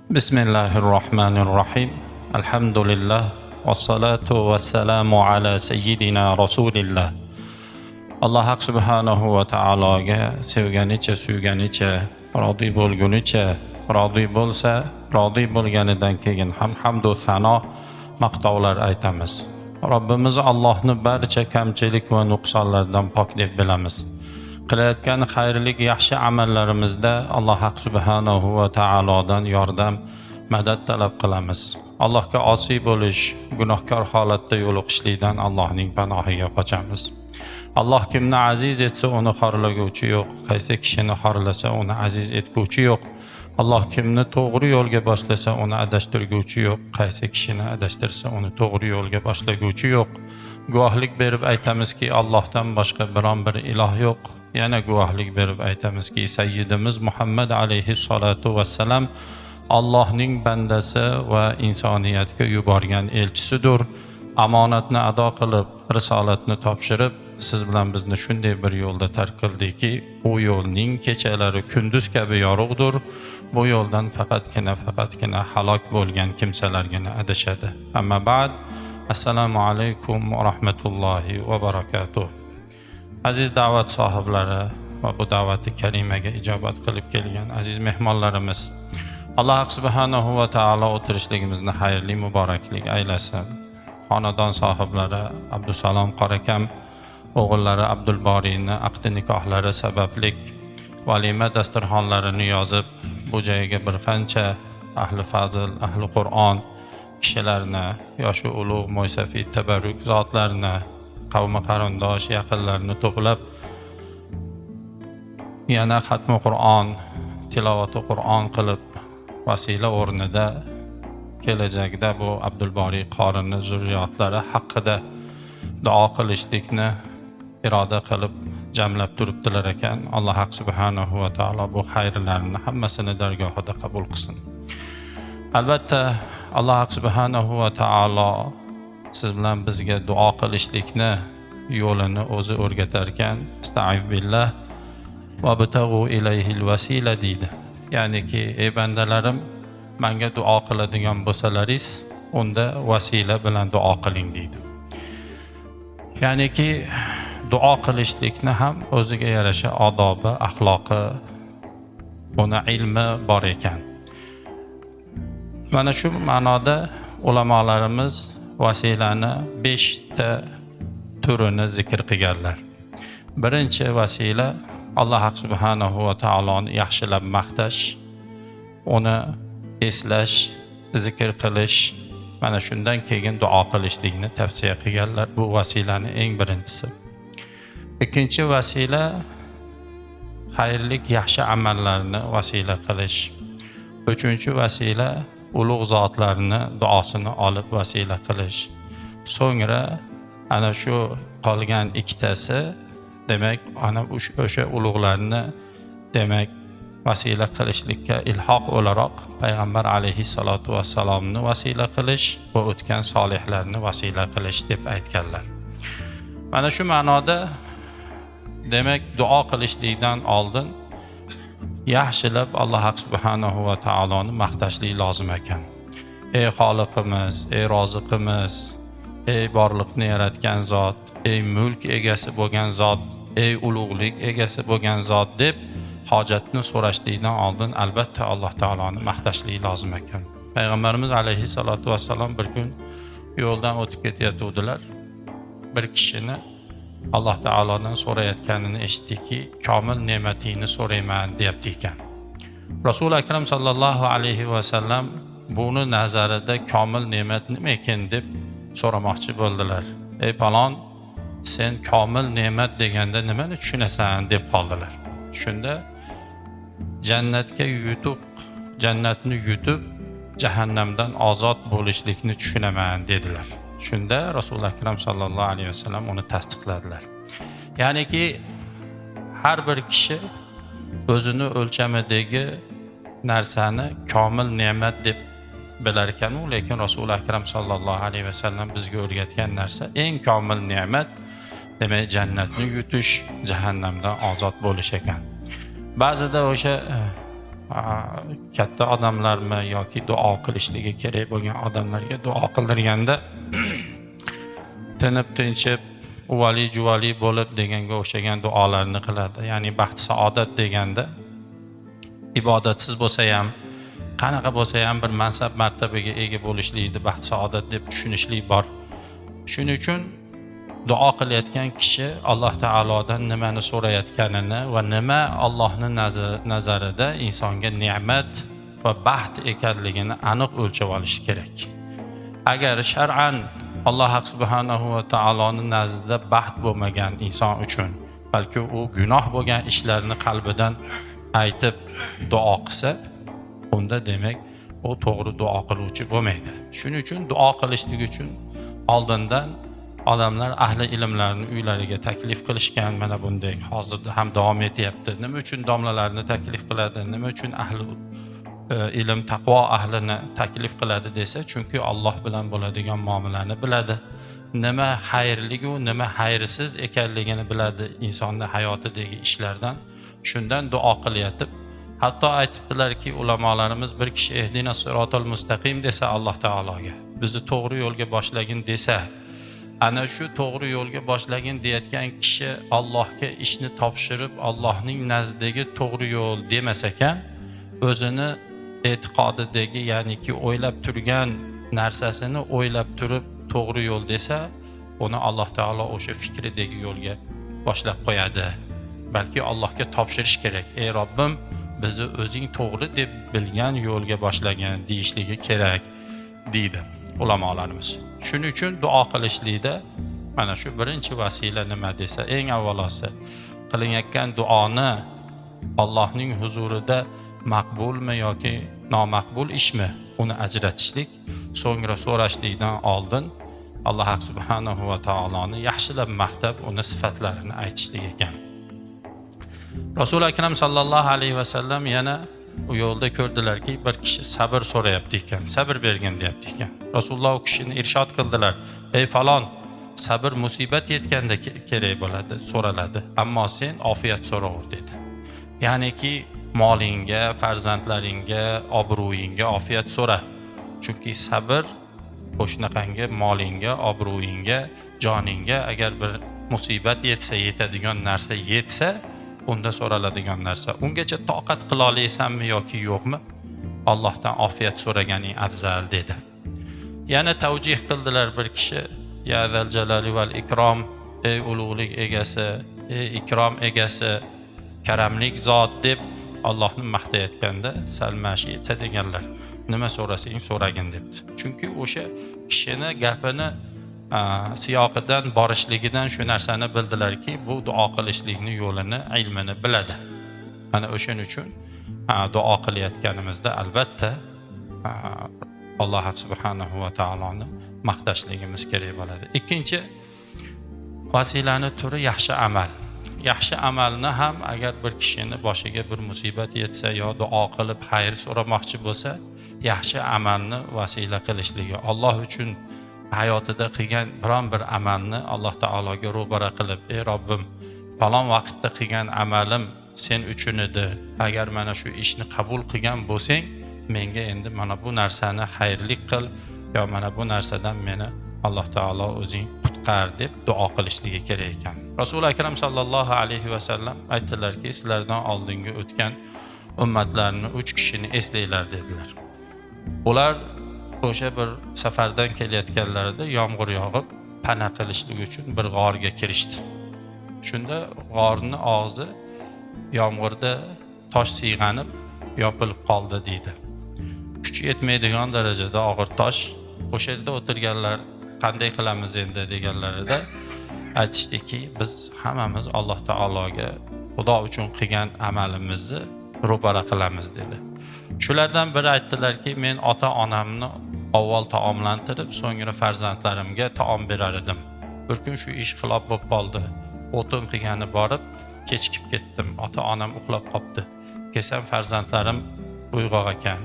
Bismillahirrahmanirrahim. Alhamdulillah. Vassalatu vassalamu ala sayyidina Rasulillah. Alloh subhanahu va taologa sevganicha, suyganicha, rozi bo'lgunicha, rozi bo'lsa, rozi bo'lganidan keyin ham hamd va sano, maqtovlar aytamiz. Robbimiz Allohni barcha kamchilik va nuqsonlardan pok deb bilamiz. Qilayotgan xayrlik, yaxshi amallarimizda Alloh subhanahu va taolodan yordam, madad talab qilamiz. Allohga osiy bo'lish, gunohkor holatda yo'liqishlikdan Allohning panohiga qochamiz. Alloh kimni aziz etsa uni xorlaguvchi yo'q, qaysi kishini xorlasa uni aziz etguvchi yo'q. Alloh kimni to'g'ri yo'lga boshlasa uni adashtirguvchi yo'q, qaysi kishini adashtirsa uni to'g'ri yo'lga boshlaguvchi yo'q. Guvohlik berib aytamizki, Allohdan boshqa biron bir iloh yo'q. Yana guvohlik berib aytamizki, Sayyidimiz Muhammad alayhissalatu vassalam Allohning bandasi va insoniyatga yuborgan elchisidir. Amonatni ado qilib, risolatni topshirib, siz bilan bizni shunday bir yo'lda tark qildiki, u yo'lning kechalari kunduz kabi yorug'dir. Bu yo'ldan faqatgina halok bo'lgan kimsalargina adashadi. Amma ba'd. Assalomu alaykum va rahmatullohi va barakatuh. Aziz da'vat sohiblari va bu da'vati karimaga ijobat qilib kelgan aziz mehmonlarimiz, Alloh subhanahu va taolo o'tirishligimizni xayrli, muboraklik aylasin. Xonadon sohiblari Abdusalom Qorakam o'g'illari Abdulboriyni aqdi nikohlari sabablik valima dasturxonlarini yozib, bu joyga bir qancha ahli fazl, ahli Qur'on kishilarni, yoshi ulug', mo'ysafiy, tabarruk zotlarni, qavmi qarindosh, yaqinlarni to'plab, yana xatmi Qur'on, tilovati Qur'on qilib, vasila o'rnida kelajakda bu Abdulboriy qorini zurriyotlari haqida duo qilishlikni iroda qilib jamlab turibdilar ekan. Alloh subhanahu va taolo bu xayrlarni hammasini dargohida qabul qilsin. Albatta, Alloh subhanahu va taolo siz bilan bizga duo qilishlikni yo'lini o'zi o'rgatar ekan. Estaiz billah va butag'u ilayhil vasila deydi. Ya'niki, ey bandalarim, menga duo qiladigan bo'lsalaringiz, unda vasila bilan duo qiling deydi. Ya'niki, duo qilishlikni ham o'ziga yarasha odobi, axloqi, uni ilmi bor ekan. Mana shu ma'noda ulamolarimiz vasilani 5 ta turini zikr qilganlar. Birinchi vasila Alloh subhanahu va taoloni yaxshilab maqtash, uni eslash, zikr qilish, mana shundan keyin duo qilishlikni tavsiya qilganlar. Bu vasilani eng birinchisi. Ikkinchi vasila xayrlik, yaxshi amallarni vasila qilish. Uchinchi vasila ulug' zotlarni duosini olib vasila qilish. So'ngra ana shu qolgan ikkitasi, demak, ana o'sha ulug'larni demak vasila qilishlikka ilhoq o'laroq payg'ambar alayhissalatu vassalomni vasila qilish va o'tgan solihlarni vasila qilish deb aytganlar. Mana shu ma'noda demak duo qilishlikdan oldin yaxshilab Alloh subhanahu va taoloni maqtashlik lozim ekan. Ey Xoliqimiz, ey Roziqimiz, ey borliqni yaratgan zot, ey mulk egasi bo'lgan zot, ey ulug'lik egasi bo'lgan zot deb hojatni so'rashlikdan oldin albatta Alloh taoloni maqtashlik lozim ekan. Payg'ambarimiz alayhissalatu vassalom bir kun yo'ldan o'tib ketayotgandilar. Bir kishini Alloh taolodan so'rayotganini eshitdiki, komil ne'matingni so'rayman deyapti ekan. Rasul akram sallallohu alayhi vasallam buni nazarida komil ne'mat nima ekan deb so'ramoqchi bo'ldilar. Ey palon, sen komil ne'mat deganda nimani tushunasan deb qoldilar. Shunda jannatni yutib jahannamdan ozod bo'lishlikni tushunaman dedilar. Shunda Rasul akram sallallohu alayhi vasallam uni tasdiqladilar. Ya'niki, har bir kishi o'zini o'lchamidagi narsani komil ne'mat deb bilar ekan, lekin Rasul akram sallallohu alayhi vasallam bizga o'rgatgan narsa eng komil ne'mat, demak jannatni yutish, jahannamdan ozod bo'lish ekan. Ba'zida o'sha katta odamlarmi yoki duo qilishligi kerak bo'lgan odamlarga duo qildirganda tinib tinchib uvali juvali bo'lib deganga o'xshagan duolarni qiladi. Ya'ni baxt saodat deganda ibodatsiz bo'lsa ham, qanaqa bo'lsa ham bir mansab martabaga ega bo'lishlikni baxt saodat deb tushunishlik bor. Shuning uchun duo qilayotgan kishi Alloh taolodan nimani so'rayotganini va nima Allohning nazarida insonga ne'mat va baxt ekanligini aniq o'lchab olishi kerak. Agar shar'an Alloh subhanahu va taoloning nazdida baxt bo'lmagan inson uchun, balki u gunoh bo'lgan ishlarni qalbidan aytib duo qilsa, unda demak u to'g'ri duo qiluvchi bo'lmaydi. Shuning uchun duo qilishlik uchun oldindan odamlar ahli ilmlarni uylariga taklif qilishgan. Mana bunday hozirda ham davom etyapti. Nima uchun domlalarni taklif qiladi? Nima uchun ahli ilm taqvo ahlini taklif qiladi desa, chunki Alloh bilan bo'ladigan muomalani biladi. Nima xayrligu, nima xayrsiz ekanligini biladi insonning hayotidagi ishlardan. Shundan duo qilyotib, hatto aytibdilarki ulamolarimiz, bir kishi ehdina sirotal mustaqim desa Alloh taologa, bizni to'g'ri yo'lga boshlagin desa, ana shu to'g'ri yo'lga boshlagin deyotgan kishi Allohga ishni topshirib, Allohning nazdidagi to'g'ri yo'l demas ekan, o'zini e'tiqodidagi, ya'niki o'ylab turgan narsasini o'ylab turib to'g'ri yo'l desa, uni Alloh taolo o'sha fikridagi yo'lga boshlab qo'yadi. Balki Allohga topshirish kerak. Ey Robbim, bizni o'zing to'g'ri deb bilgan yo'lga boshlagan deyishligi kerak deydi ulamolarimiz. Shuning uchun duo qilishlikda mana shu birinchi vasila nima desa, eng avvalosi qilinayotgan duoni Allohning huzurida maqbulmi yoki nomaqbul ishmi, uni ajratishlik, so'ngra so'rashlikdan oldin Alloh subhanahu va taoloni yaxshilab maqtab, uni sifatlarini aytishlik ekan. Rasul akram sallallohu alayhi va sallam yana u yo'lda ko'rdilarki, bir kishi sabr so'rayapti ekan, sabr bergin deyapti ekan. Rasululloh u kishini irshod qildilar: "Ey falon, sabr musibat yetganda kerak bo'ladi, so'raladi, ammo sen ofiyat so'raver" dedi. Ya'niki molingga, farzandlaringga, obro'yingga ofiyat so'ra. Chunki sabr o'shanaqangi molingga, obro'yingga, joningga agar bir musibat yetsa, yetadigan narsa yetsa, unda so'raladigan narsa. Ungacha toqat qila olaysanmi yoki yo'qmi? Allohdan ofiyat so'raganing afzal dedi. Yana tavjih qildilar bir kishi: "Ya zal jalali val ikrom, ey ulug'lik egasi, ey ikrom egasi, karamlik zot" deb Allohni maqtayotganda salmashi yetadiganlar. Nima so'rasang so'ragin debdi. Chunki o'sha kishini gapini siyoqidan borishligidan shu narsani bildilarki, bu duo qilishlikning yo'lini, ilmini biladi. Mana o'shaning uchun duo qilayotganimizda albatta Alloh subhanahu va taoloni maqtashligimiz kerak bo'ladi. Ikkinchi vasilani turi yaxshi amal. Yaxshi amalni ham agar bir kishini boshiga bir musibat yetsa yo duo qilib xayr so'ramoqchi bo'lsa, yaxshi amalni vasila qilishligi, Alloh uchun hayotida qilgan biron bir amalni Alloh taologa ro'bara qilib, ey Robbim, falon vaqtda qilgan amalim sen uchun edi. Agar mana shu ishni qabul qilgan bo'lsang, menga endi mana bu narsani xayrlik qil, yo mana bu narsadan meni Alloh taolo o'zing qutqar deb duo qilishligi kerak ekan. Rasul akram sallallohu alayhi va sallam aytdilarki, sizlardan oldingi o'tgan ummatlarni 3 kishini eslanglar dedilar. Ular o'sha bir safardan kelayotganlarida yomg'ir yog'ib, pana qilishlik uchun bir g'orga kirishdi. Shunda g'orning og'zi yomg'irda tosh siyg'anib yopilib qoldi deydi. Kuchi yetmaydigan darajada og'ir tosh. O'sha yerda o'tirganlar qanday qilamiz endi deganlarida aytishdiki, biz hammamiz Alloh taologa Xudo uchun qilgan amalimizni ro'bara qilamiz dedi. Shulardan biri aytdilarki, men ota-onamni avval taomlantirib, so'ngra farzandlarimga taom berar edim. Bir kun shu ish xilof bo'lib qoldi. O'tin qilgani borib, kechikib ketdim. Ota-onam uxlab qoldi. Kelsam farzandlarim uyg'oq ekan.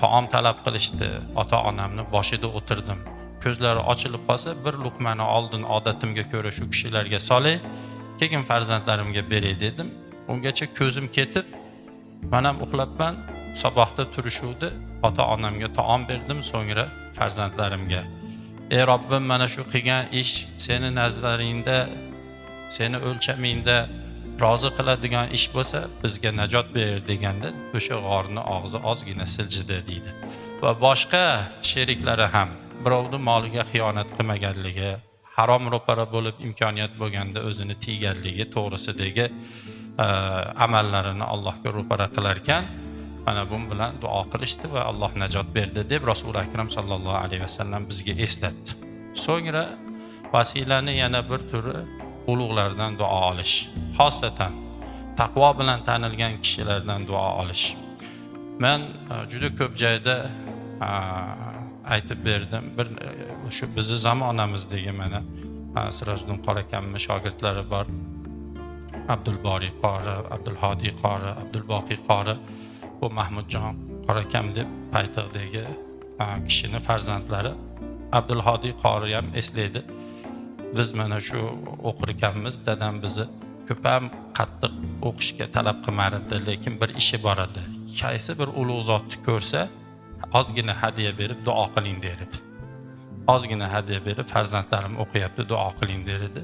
Taom talab qilishdi. Ota-onamni boshida o'tirdim. Ko'zlari ochilib qolsa, bir luqmani oldin odatimga ko'ra shu kishilarga solay, keyin farzandlarimga beray dedim. Ungacha ko'zim ketib, men ham uxlabman. sabahda turishuvdi, ota-onamga taom berdim, so'ngra farzandlarimga. Ey Robbim, mana shu qilgan ish seni nazlaringda, seni o'lchamingda rozi qiladigan ish bo'lsa, bizga najot ber deganda, o'sha g'orni og'zi ozgina siljidi deydi. Va boshqa sheriklari ham birovning moliga xiyonat qilmaganligi, harom ro'para bo'lib imkoniyat bo'lganda o'zini tiyganligi to'g'risidagi amallarini Allohga ro'para qilar ekan, mana bu bilan duo qilishdi va Alloh najot berdi deb Rasul akram sallallohu alayhi vasallam bizga eslatdi. So'ngra vasilani yana bir turi ulug'lardan duo olish, xosatan taqvo bilan tanilgan kishilardan duo olish. Men juda ko'p joyda aytib berdim. Bir shu bizning zamonamizdagi mana Sirojiddin qori akamning shogirdlari bor. Abdulboriy qori, Abdulhodiy qori, Abdulboqiy qori, bu Mahmudjon qori akam deb paytiqdagi kishining farzandlari. Abdulhodiy qori ham eslaydi. Biz mana shu o'qir ekanmiz, dadam bizni ko'p ham qattiq o'qishga talab qilmardi, lekin bir ishi bor edi. Qaysi bir ulug' zotni ko'rsa, ozgina hadiya berib duo qiling derdi. Ozgina hadiya berib farzandlarim o'qiyapti, duo qiling derdi.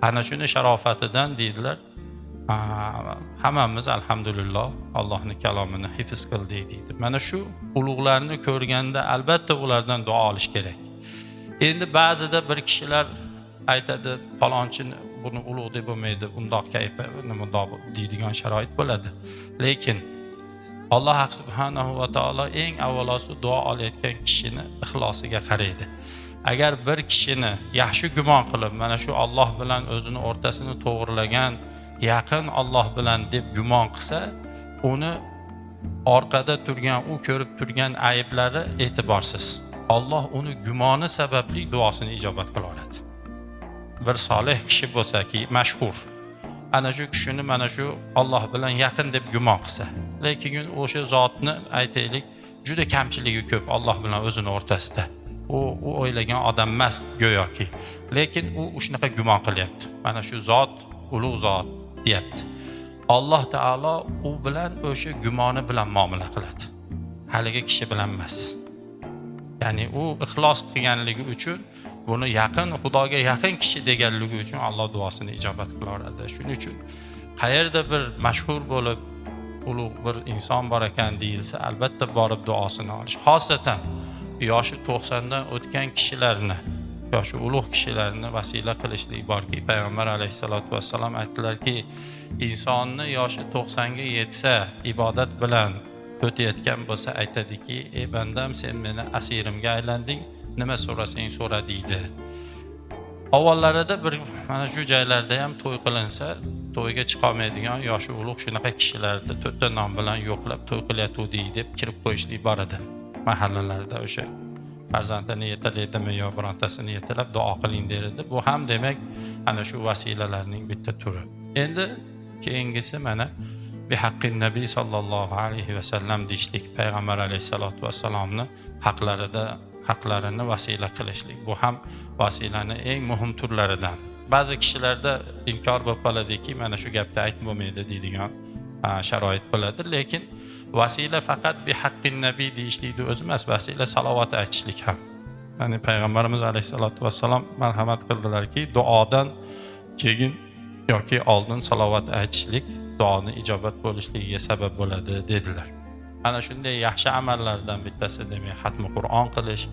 Ana shuni sharofatidan deydilar, hammamiz alhamdulillah Allohning kalomini hifz qildik deydi. Mana shu ulug'larni ko'rganda albatta ulardan duo olish kerak. Endi ba'zida bir kishilar aytadi, palonchini buni ulug' deb bo'lmaydi, undoq kayfi nimadoq deydigan sharoit bo'ladi. Lekin Alloh subhanahu va taolo eng avvalosi duo olayotgan kishini ixlosiga qaraydi. Agar bir kishini yaxshi gumon qilib, mana shu Alloh bilan o'zini o'rtasini to'g'rilagan, yaqin Alloh bilan deb gumon qilsa, uni orqada turgan, u ko'rib turgan ayblari e'tiborsiz. Alloh uni gumoni sababli duosini ijobat qilaveradi. Bir solih kishi bo'lsa-ki, mashhur, ana shu kishini mana shu Alloh bilan yaqin deb gumon qilsa, lekin o'sha zotni aytaylik, juda kamchiligi ko'p Alloh bilan o'zini o'rtasida. U o'ylagan odam emas go'yoki, lekin u shunaqa gumon qilyapti. Mana shu zot ulug' zot deyapti. Alloh taolo u bilan o'sha gumoni bilan muomala qiladi. Haligi kishi bilan emas. Ya'ni u ixlos qilganligi uchun, buni yaqin, Xudoga yaqin kishi deganligi uchun Alloh duosini ijobat qilaveradi. Shuning uchun qayerda bir mashhur bo'lib ulug' bir inson bor ekan deyilsa, albatta borib duosini olish. Xosatan yoshi 90 dan o'tgan kishilarni, yoshi ulug' kishilarni vasila qilishlik borki, payg'ambar alayhisolatu vassalom aytdilarki, insonni yoshi 90 ga yetsa, ibodat bilan o'tayotgan bo'lsa aytadiki, ey bandam, sen meni asirimga aylanding, nima so'rasang so'ra deydi. Avvallarida bir mana shu joylarda ham to'y qilinsa, to'yga chiqolmaydigan yoshi ulug' shunaqa kishilarni to'rtta nom bilan yo'qlab to'y qilyapti deb kirib qo'yishlik bor edi. Mahallalarda o'sha farzandini yetalaydimi yo birontasini yetalab duo qiling derdi. Bu ham demak ana shu vasilalarning bitta turi. Endi keyingisi mana bi haqqin nabiy sallallohu alayhi vasallam deyishlik, payg'ambar alayhisolatu vassalomni haqlarini vasila qilishlik. Bu ham vasilani eng muhim turlaridan. Ba'zi kishilarda inkor bo'lib qoladiki, mana shu gapni aytib bo'lmaydi deydigan sharoit bo'ladi, lekin vasila faqat bi haqqin nabiy deyishlikni o'zi emas, vasila salovat aytishlik ham. Ya'ni payg'ambarimiz alayhisolatu vassalom marhamat qildilarki, duodan keyin yoki oldin salovat aytishlik duoni ijobat bo'lishligiga sabab bo'ladi dedilar. Ana shunday yaxshi amallardan bittasi demak xatmi Qur'on qilish,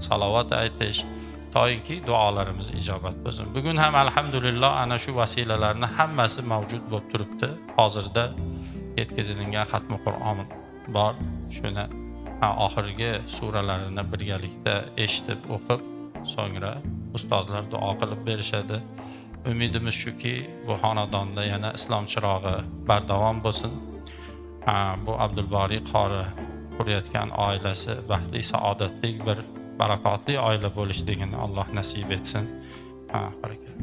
salovat aytish, to'yinki duolarimiz ijobat bo'lsin. Bugun ham alhamdulillah ana shu vasilalarni hammasi mavjud bo'lib turibdi. Hozirda yetkazilgan xatmi Qur'on bor. Shuni oxirgi suralarini birgalikda eshitib o'qib, so'ngra ustozlar duo qilib berishadi. Umidimiz shuki, bu xonadonda yana islom chirog'i bardavom bo'lsin. Bu Abdulboriy qori qurayotgan oilasi baxtli, saodatli bir barakotli oila bo'lishligini Alloh nasib etsin. Barakah.